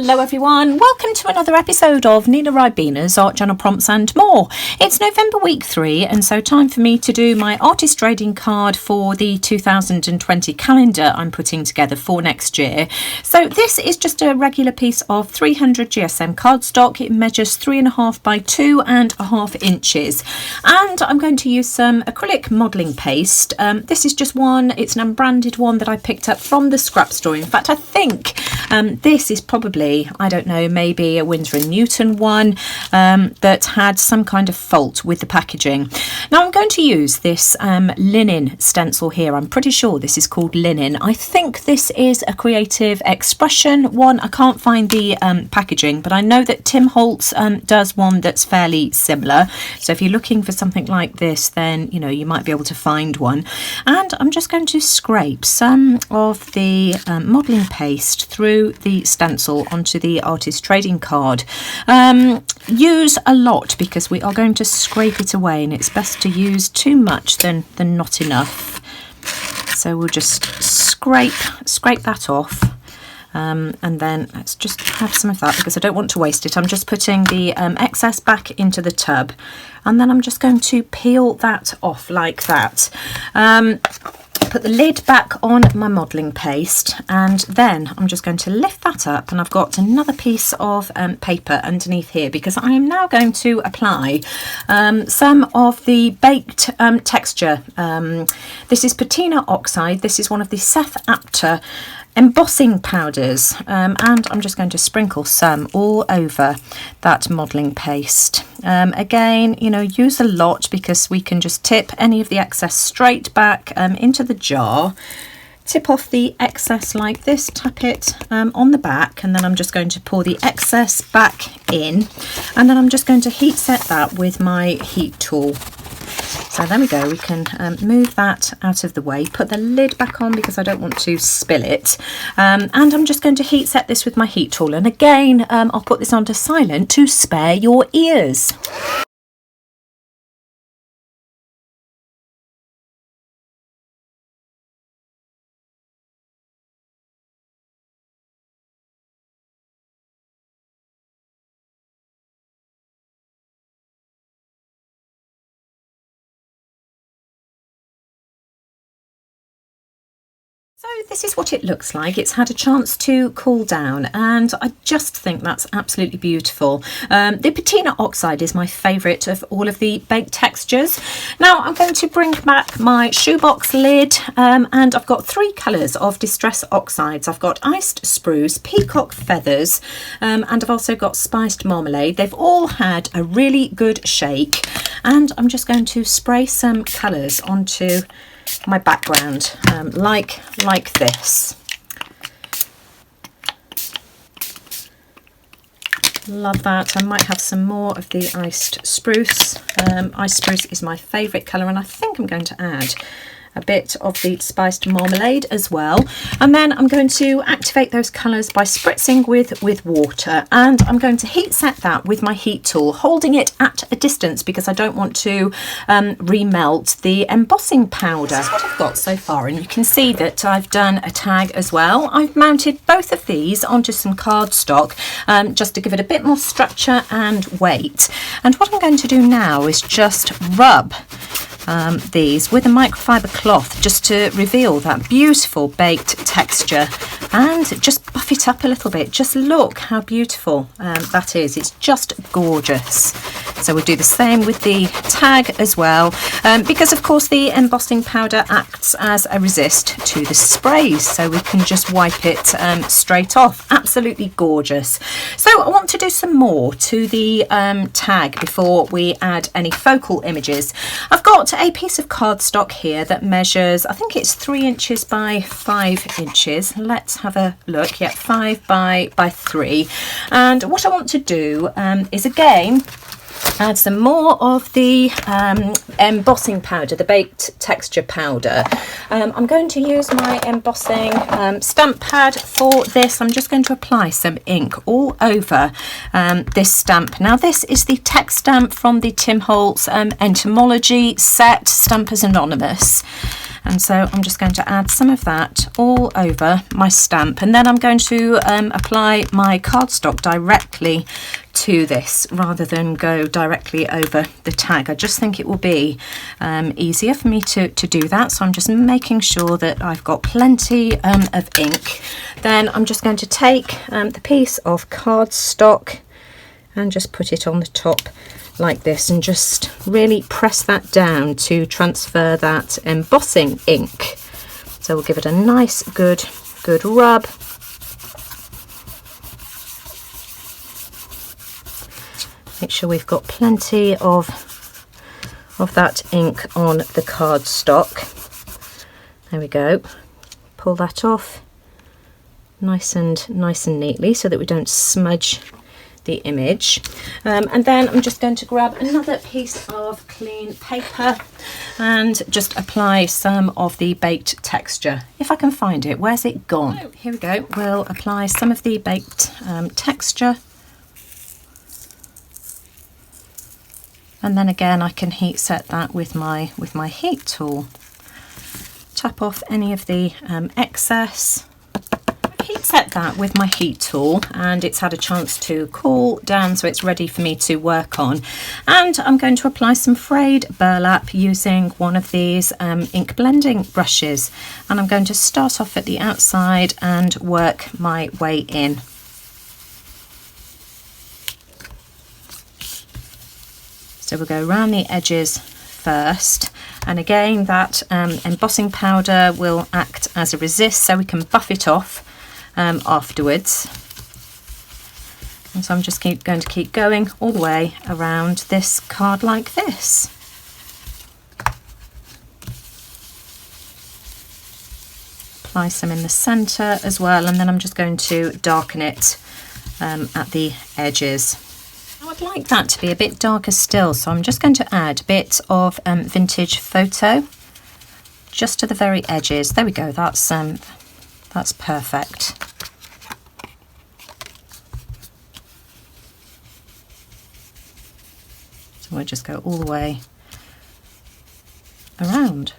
Hello everyone, welcome to another episode of nina.ribena's Art Journal Prompts and More. It's November week 3 and so time for me to do my artist trading card for the 2020 calendar I'm putting together for next year. So this is just a regular piece of 300 GSM cardstock. It measures 3.5 by 2.5 inches and I'm going to use some acrylic modelling paste. This is just one, it's an unbranded one that I picked up from the scrap store. In fact, I think this is probably, I don't know, maybe a Windsor & Newton one that had some kind of fault with the packaging. Now I'm going to use this linen stencil here. I'm pretty sure this is called linen. I think this is a Creative Expression one. I can't find the packaging, but I know that Tim Holtz does one that's fairly similar. So if you're looking for something like this, then you know you might be able to find one. And I'm just going to scrape some of the modelling paste through the stencil onto the artist trading card. Use a lot because we are going to scrape it away, and it's best to use too much than not enough. So we'll just scrape that off. And then let's just have some of that because I don't want to waste it. I'm just putting the excess back into the tub, and then I'm just going to peel that off like that. Put the lid back on my modelling paste, and then I'm just going to lift that up, and I've got another piece of paper underneath here because I am now going to apply some of the baked texture. This is Patina Oxide. This is one of the Seth Apter embossing powders, and I'm just going to sprinkle some all over that modelling paste. Again, you know, use a lot because we can just tip any of the excess straight back into the jar. Tip off the excess like this, tap it on the back, and then I'm just going to pour the excess back in, and then I'm just going to heat set that with my heat tool. So there we go, we can move that out of the way, put the lid back on because I don't want to spill it, and I'm just going to heat set this with my heat tool, and again I'll put this onto silent to spare your ears. So this is what it looks like. It's had a chance to cool down, and I just think that's absolutely beautiful. The Patina Oxide is my favourite of all of the baked textures. Now I'm going to bring back my shoebox lid, and I've got 3 colours of Distress Oxides. I've got Iced Spruce, Peacock Feathers, and I've also got Spiced Marmalade. They've all had a really good shake, and I'm just going to spray some colours onto my background like this. Love that. I might have some more of the Iced Spruce. Iced Spruce is my favourite colour, and I think I'm going to add a bit of the Spiced Marmalade as well, and then I'm going to activate those colours by spritzing with water, and I'm going to heat set that with my heat tool, holding it at a distance because I don't want to remelt the embossing powder. This is what I've got so far, and you can see that I've done a tag as well. I've mounted both of these onto some cardstock just to give it a bit more structure and weight, and what I'm going to do now is just rub these with a microfiber cloth just to reveal that beautiful baked texture, and just buff it up a little bit. Just look how beautiful that is. It's just gorgeous. So we'll do the same with the tag as well, because of course the embossing powder acts as a resist to the sprays, so we can just wipe it straight off. Absolutely gorgeous. So I want to do some more to the tag before we add any focal images. I've got a piece of cardstock here that measures, I think it's 3 inches by 5 inches. Let's have a look. Yeah, 5 by 3. And what I want to do is again add some more of the embossing powder, the baked texture powder. I'm going to use my embossing stamp pad for this. I'm just going to apply some ink all over this stamp. Now this is the text stamp from the Tim Holtz Entomology set, Stampers Anonymous. And so I'm just going to add some of that all over my stamp, and then I'm going to apply my cardstock directly to this rather than go directly over the tag. I just think it will be easier for me to do that, so I'm just making sure that I've got plenty of ink. Then I'm just going to take the piece of cardstock and just put it on the top like this, and just really press that down to transfer that embossing ink. So we'll give it a nice good rub. Make sure we've got plenty of that ink on the cardstock. There we go. Pull that off nice and neatly so that we don't smudge the image. And then I'm just going to grab another piece of clean paper and just apply some of the baked texture. If I can find it, where's it gone? Oh, here we go. We'll apply some of the baked texture. And then again, I can heat set that with my heat tool. Tap off any of the excess. Heat set that with my heat tool, and it's had a chance to cool down, so it's ready for me to work on. And I'm going to apply some frayed burlap using one of these ink blending brushes, and I'm going to start off at the outside and work my way in. So we'll go around the edges first, and again that embossing powder will act as a resist, so we can buff it off afterwards. And so I'm just going to keep going all the way around this card like this. Apply some in the centre as well, and then I'm just going to darken it at the edges. Now I'd like that to be a bit darker still, so I'm just going to add a bit of vintage photo just to the very edges. There we go, that's perfect. So we'll just go all the way around.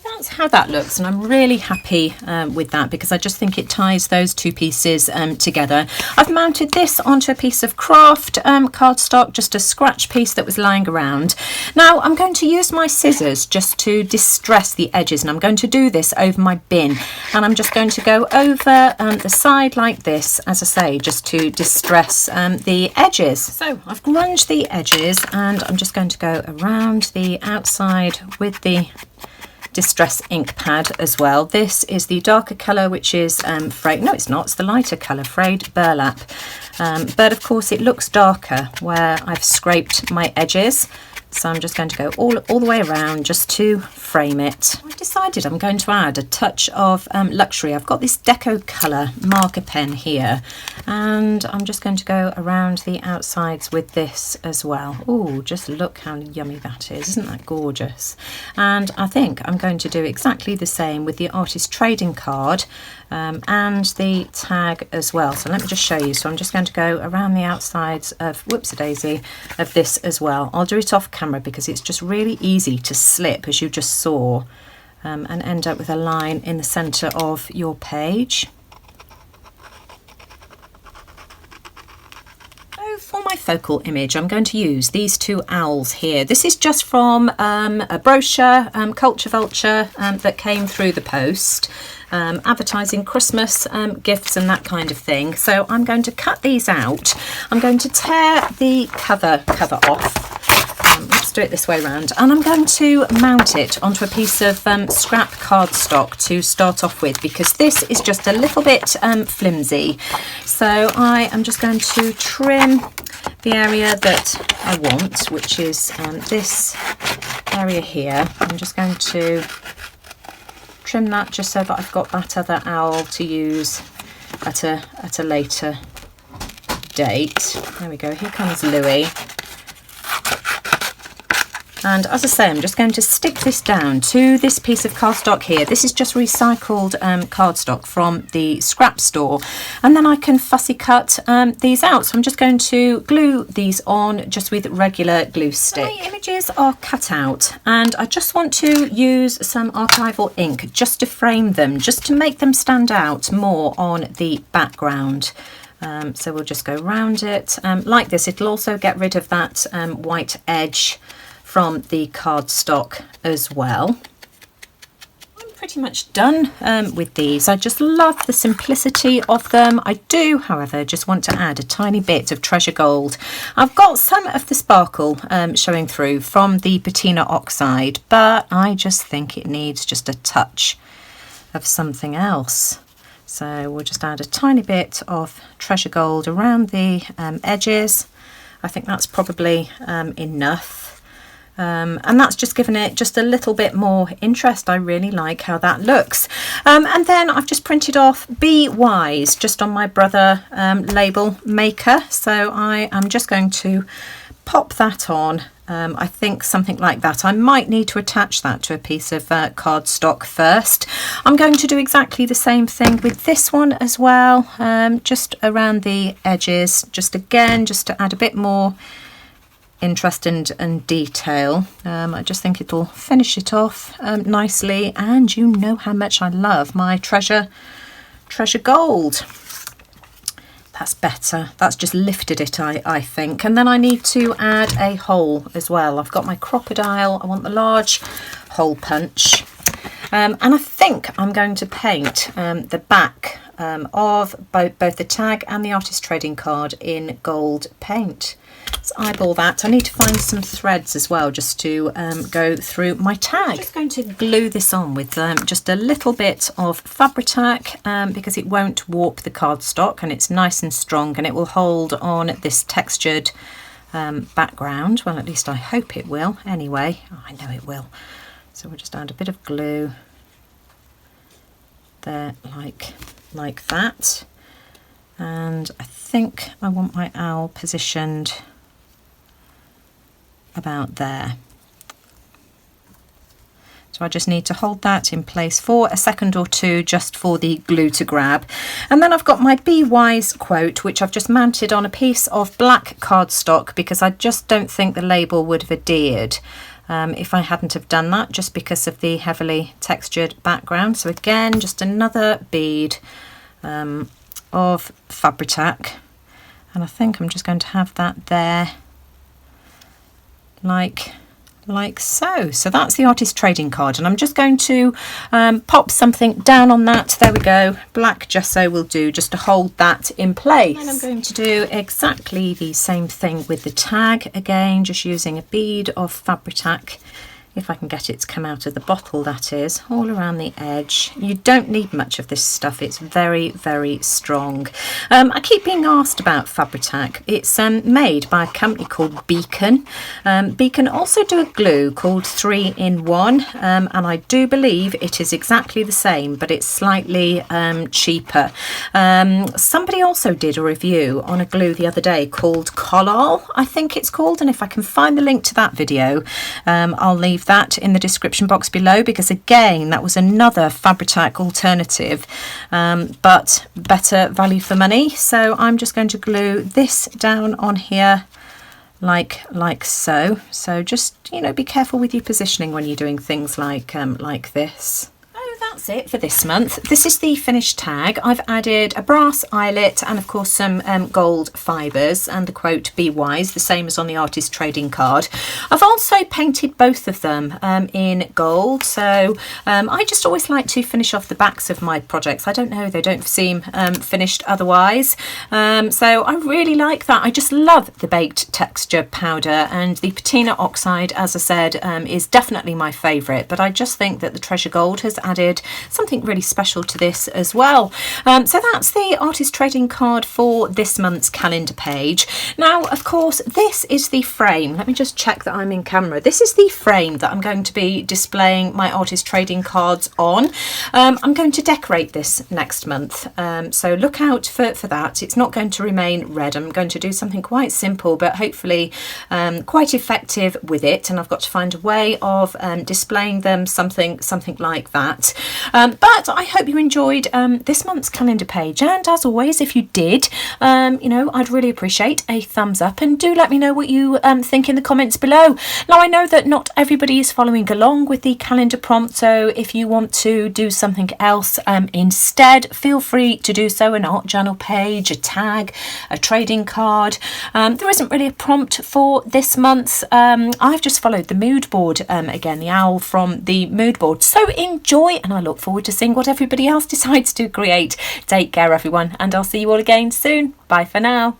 That's how that looks, and I'm really happy with that because I just think it ties those two pieces together. I've mounted this onto a piece of craft cardstock, just a scratch piece that was lying around. Now I'm going to use my scissors just to distress the edges, and I'm going to do this over my bin, and I'm just going to go over the side like this, as I say, just to distress the edges. So I've grunged the edges, and I'm just going to go around the outside with the distress ink pad as well. This is the darker colour, which is frayed. No, it's not. It's the lighter colour, frayed burlap. But of course, it looks darker where I've scraped my edges. So I'm just going to go all the way around just to frame it. I've decided I'm going to add a touch of luxury. I've got this Decocolor marker pen here, and I'm just going to go around the outsides with this as well. Oh, just look how yummy that is. Isn't that gorgeous? And I think I'm going to do exactly the same with the artist trading card and the tag as well. So let me just show you. So I'm just going to go around the outsides of, whoops-a-daisy, of this as well. I'll do it off camera because it's just really easy to slip, as you just saw, and end up with a line in the centre of your page. For my focal image, I'm going to use these two owls here. This is just from a brochure, Culture Vulture, that came through the post, advertising Christmas gifts and that kind of thing. So I'm going to cut these out. I'm going to tear the cover off. Let's do it this way around, and I'm going to mount it onto a piece of scrap cardstock to start off with, because this is just a little bit flimsy. So I am just going to trim the area that I want, which is this area here. I'm just going to trim that just so that I've got that other owl to use at a later date. There we go, here comes Louis. And as I say, I'm just going to stick this down to this piece of cardstock here. This is just recycled cardstock from the scrap store. And then I can fussy cut these out. So I'm just going to glue these on just with regular glue stick. My images are cut out and I just want to use some archival ink just to frame them, just to make them stand out more on the background. So we'll just go round it like this. It'll also get rid of that white edge from the cardstock as well. I'm pretty much done with these. I just love the simplicity of them. I do, however, just want to add a tiny bit of treasure gold. I've got some of the sparkle showing through from the Patina Oxide, but I just think it needs just a touch of something else. So we'll just add a tiny bit of treasure gold around the edges. I think that's probably enough. And that's just given it just a little bit more interest. I really like how that looks. And then I've just printed off Be Wise just on my Brother label maker. So I am just going to pop that on. I think something like that. I might need to attach that to a piece of cardstock first. I'm going to do exactly the same thing with this one as well, just around the edges, just again, just to add a bit more interest and detail. I just think it'll finish it off nicely, and you know how much I love my treasure gold. That's better. That's just lifted it, I think. And then I need to add a hole as well. I've got my crocodile. I want the large hole punch. And I think I'm going to paint the back of both the tag and the artist trading card in gold paint. Let's eyeball that. I need to find some threads as well just to go through my tag. I'm just going to glue this on with just a little bit of Fabri-Tac because it won't warp the cardstock and it's nice and strong and it will hold on this textured background. Well, at least I hope it will. Anyway, I know it will. So we'll just add a bit of glue there like that. And I think I want my owl positioned about there. So I just need to hold that in place for a second or two just for the glue to grab. And then I've got my Be Wise quote, which I've just mounted on a piece of black cardstock because I just don't think the label would have adhered if I hadn't have done that, just because of the heavily textured background. So again, just another bead of Fabri-Tac, and I think I'm just going to have that there like so. So that's the artist trading card, and I'm just going to pop something down on that. There we go. Black gesso will do just to hold that in place. And I'm going to do exactly the same thing with the tag again, just using a bead of Fabri-Tac, if I can get it to come out of the bottle, that is, all around the edge. You don't need much of this stuff. It's very, very strong. I keep being asked about Fabri-Tac. It's made by a company called Beacon. Beacon also do a glue called 3-in-1, and I do believe it is exactly the same, but it's slightly cheaper. Somebody also did a review on a glue the other day called Collal, I think it's called, and if I can find the link to that video, I'll leave that in the description box below, because again, that was another Fabri-Tac alternative, but better value for money. So I'm just going to glue this down on here like so. So just, you know, be careful with your positioning when you're doing things like this. That's it for this month. This is the finished tag. I've added a brass eyelet and of course some gold fibres and the quote Be Wise, the same as on the artist trading card. I've also painted both of them in gold, so I just always like to finish off the backs of my projects. I don't know, they don't seem finished otherwise, so I really like that. I just love the baked texture powder, and the Patina Oxide, as I said, is definitely my favourite, but I just think that the treasure gold has added something really special to this as well. So that's the artist trading card for this month's calendar page. Now, of course, this is the frame. Let me just check that I'm in camera. This is the frame that I'm going to be displaying my artist trading cards on. I'm going to decorate this next month, so look out for that. It's not going to remain red. I'm going to do something quite simple but hopefully quite effective with it, and I've got to find a way of displaying them something like that. But I hope you enjoyed this month's calendar page, and as always, if you did, you know, I'd really appreciate a thumbs up, and do let me know what you think in the comments below. Now, I know that not everybody is following along with the calendar prompt, so if you want to do something else instead, feel free to do so. An art journal page, a tag, a trading card. There isn't really a prompt for this month. I've just followed the mood board again, the owl from the mood board. So enjoy, and I look forward to seeing what everybody else decides to create. Take care, everyone, and I'll see you all again soon. Bye for now.